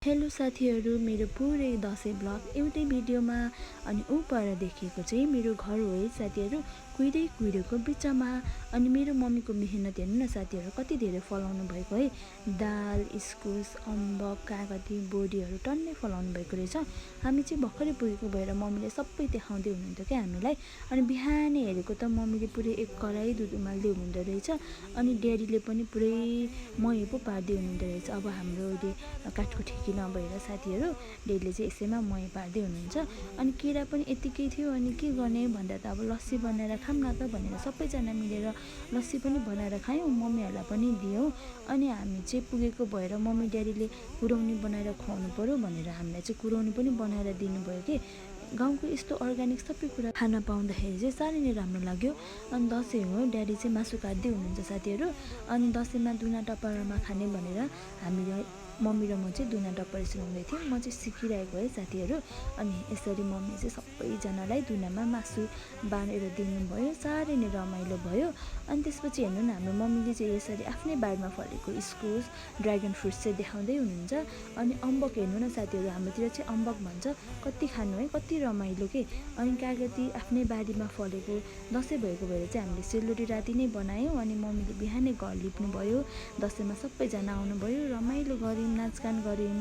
Hello साथीहरू, मेरो पुरै दसैँ ब्लग एउटै भिडियोमा। अनि ऊपर देखिएको चाहिँ मेरो घर हो है साथीहरू, कुहिरेको बिचमा। अनि मेरो मम्मीको मेहनत हेर्नु न साथीहरू, कति धेरै फलाउनु भएको है। दाल, इस्कुस, अम्बक, कागती, बोडीहरू टन्नै फलाउनु भएको रहेछ। हामी चाहिँ भर्खरै पुगेको भएर मम्मीले सबै देखाउँदै हुनुहुन्थ्यो क्या हामीलाई। अनि बिहानै हेरेको त मम्मीले पुरै एक कराई दुध उमाल्दै हुनुहुँदो रहेछ। अनि ड्याडीले पनि पुरै मही पो पार्दै हुनुहुँदो रहेछ। अब हाम्रो काठको ठेकी नभएर साथीहरू, ड्याडीले चाहिँ यसैमा मही पार्दै हुनुहुन्छ। अनि केरा पनि यतिकै थियो। अनि के गर्ने भन्दा त अब लस्सी बनाएर खाऊँ न त भनेर सबैजना मिलेर लस्सी पनि बनाएर खायौँ, मम्मीहरूलाई पनि दियौँ। अनि हामी चाहिँ पुगेको भएर मम्मी ड्याडीले कुरौनी बनाएर खुवाउनु पऱ्यो भनेर हामीलाई चाहिँ कुरौनी पनि बनाएर दिनुभयो कि। गाउँको यस्तो अर्ग्यानिक सबै कुरा खान पाउँदाखेरि चाहिँ साह्रै नै राम्रो लाग्यो। अनि दसैँ हो, ड्याडी चाहिँ मासु काट्दै हुनुहुन्छ साथीहरू। अनि दसैँमा दुना टपरामा खाने भनेर हामीले मम्मी र म चाहिँ दुना टपरी सुनाउँदै थियौँ। म चाहिँ सिकिरहेको है साथीहरू। अनि यसरी मम्मी चाहिँ सबैजनालाई दुनामा मासु बाँडेर दिनुभयो, साह्रै नै रमाइलो भयो। अनि त्यसपछि हेर्नु न, हाम्रो मम्मीले चाहिँ यसरी आफ्नै बारीमा फलेको इस्कुस, ड्र्यागन फ्रुट्स चाहिँ देखाउँदै हुनुहुन्छ। अनि अम्बक हेर्नु न साथीहरू, हाम्रोतिर चाहिँ अम्बक भन्छ, कति खानु है, कति रमाइलो के। अनि कागती आफ्नै बारीमा फलेको दसैँ भएको भएर चाहिँ हामीले सेलरोटी राति नै बनायौँ। अनि मम्मीले बिहानै घर लिप्नुभयो, दसैँमा सबैजना आउनुभयो, रमाइलो गऱ्यौँ, नाचगान गऱ्यौँ।